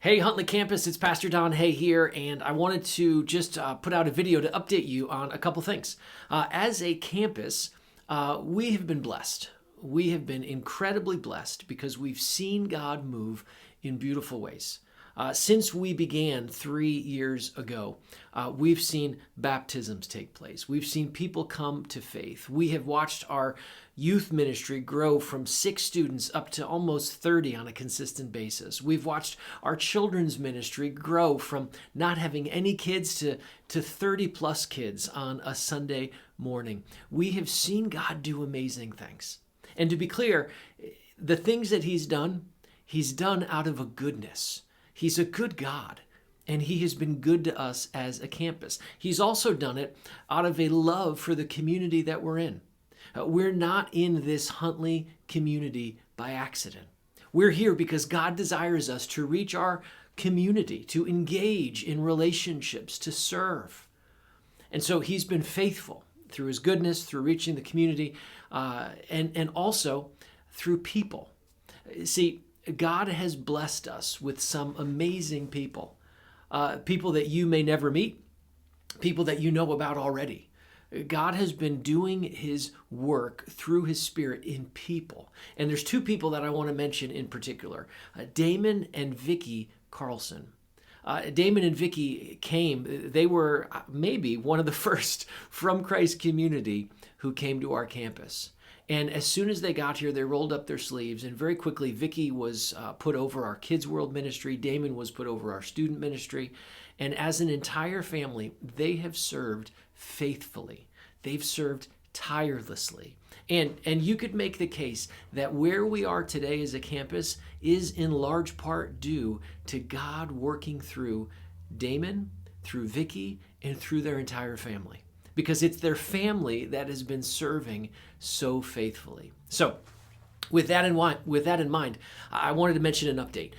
Hey, Huntley Campus, it's Pastor Don Hay here, and I wanted to just put out a video to update you on a couple things. As a campus, we have been blessed. We have been incredibly blessed because we've seen God move in beautiful ways. Since we began 3 years ago, we've seen baptisms take place. We've seen people come to faith. We have watched our youth ministry grow from 6 students up to almost 30 on a consistent basis. We've watched our children's ministry grow from not having any kids to 30 plus kids on a Sunday morning. We have seen God do amazing things. And to be clear, the things that He's done out of a goodness. He's a good God, and He has been good to us as a campus. He's also done it out of a love for the community that we're in. We're not in this Huntley community by accident. We're here because God desires us to reach our community, to engage in relationships, to serve. And so He's been faithful through His goodness, through reaching the community, and also through people. See, God has blessed us with some amazing people, people that you may never meet, people that you know about already. God has been doing His work through His Spirit in people. And there's 2 people that I want to mention in particular, Damon and Vicky Carlson. Damon and Vicky came, they were maybe one of the first from Christ Community who came to our campus. And as soon as they got here, they rolled up their sleeves, and very quickly, Vicky was put over our Kids World ministry. Damon was put over our student ministry. And as an entire family, they have served faithfully. They've served tirelessly. And you could make the case that where we are today as a campus is in large part due to God working through Damon, through Vicky, and through their entire family. Because it's their family that has been serving so faithfully. So, with that in mind, I wanted to mention an update.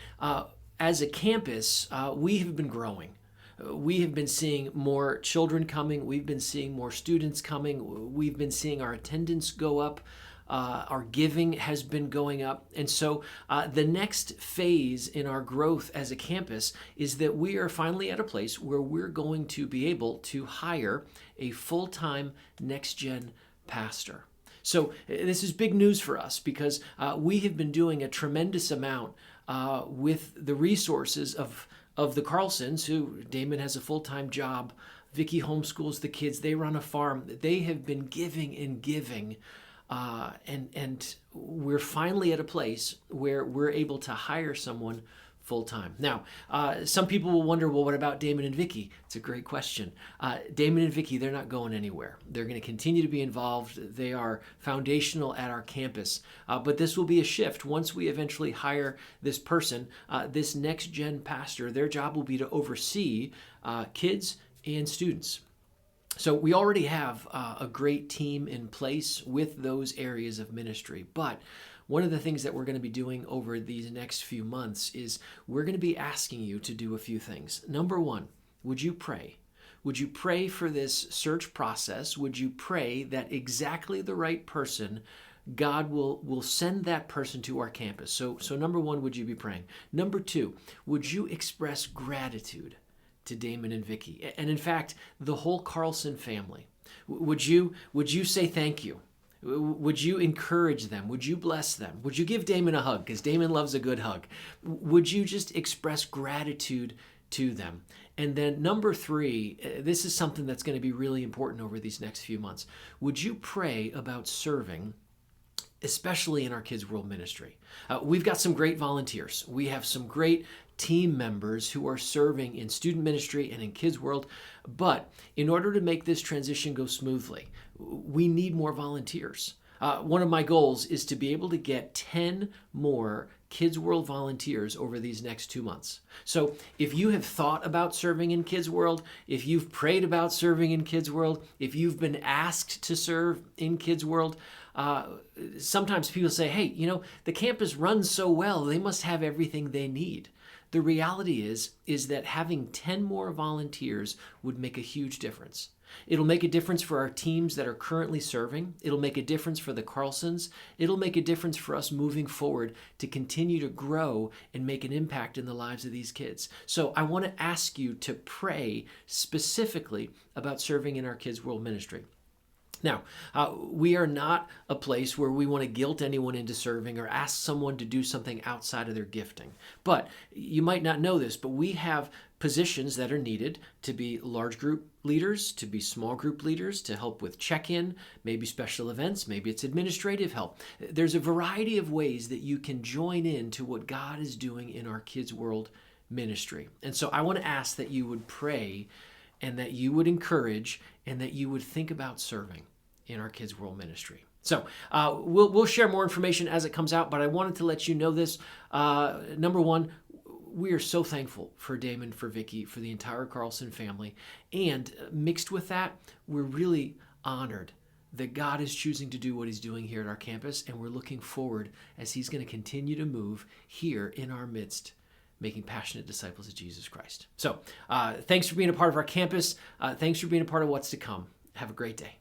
As a campus, we have been growing. We have been seeing more children coming. We've been seeing more students coming. We've been seeing our attendance go up. Our giving has been going up. And so the next phase in our growth as a campus is that we are finally at a place where we're going to be able to hire a full-time next-gen pastor. So this is big news for us because we have been doing a tremendous amount with the resources of the Carlsons, who Damon has a full-time job. Vicky homeschools the kids. They run a farm. They have been giving and giving. And we're finally at a place where we're able to hire someone full-time. Now, some people will wonder, well, what about Damon and Vicky? It's a great question. Damon and Vicky, they're not going anywhere. They're going to continue to be involved. They are foundational at our campus. But this will be a shift. Once we eventually hire this person, this next-gen pastor, their job will be to oversee kids and students. So we already have a great team in place with those areas of ministry. But one of the things that we're going to be doing over these next few months is we're going to be asking you to do a few things. Number 1, would you pray? Would you pray for this search process? Would you pray that exactly the right person, God will send that person to our campus? So number 1, would you be praying? Number 2, would you express gratitude to Damon and Vicky, and in fact, the whole Carlson family? Would you say thank you? Would you encourage them? Would you bless them? Would you give Damon a hug? Because Damon loves a good hug. Would you just express gratitude to them? And then number 3, this is something that's going to be really important over these next few months. Would you pray about serving, especially in our Kids World ministry? We've got some great volunteers. We have some great team members who are serving in student ministry and in Kids World. But in order to make this transition go smoothly, we need more volunteers. One of my goals is to be able to get 10 more Kids World volunteers over these next 2 months. So if you have thought about serving in Kids World, if you've prayed about serving in Kids World, if you've been asked to serve in Kids World, sometimes people say, hey, the campus runs so well, they must have everything they need. the reality is that having 10 more volunteers would make a huge difference. It'll make a difference for our teams that are currently serving. It'll make a difference for the Carlsons. It'll make a difference for us moving forward to continue to grow and make an impact in the lives of these kids. So I want to ask you to pray specifically about serving in our Kids World Ministry. Now, we are not a place where we want to guilt anyone into serving or ask someone to do something outside of their gifting. But you might not know this, but we have positions that are needed to be large group leaders, to be small group leaders, to help with check-in, maybe special events, maybe it's administrative help. There's a variety of ways that you can join in to what God is doing in our Kids World Ministry. And so I want to ask that you would pray and that you would encourage and that you would think about serving in our Kids World Ministry. So we'll share more information as it comes out, but I wanted to let you know this. Number one, we are so thankful for Damon, for Vicky, for the entire Carlson family. And mixed with that, we're really honored that God is choosing to do what he's doing here at our campus, and we're looking forward as he's going to continue to move here in our midst, making passionate disciples of Jesus Christ. So thanks for being a part of our campus. Thanks for being a part of what's to come. Have a great day.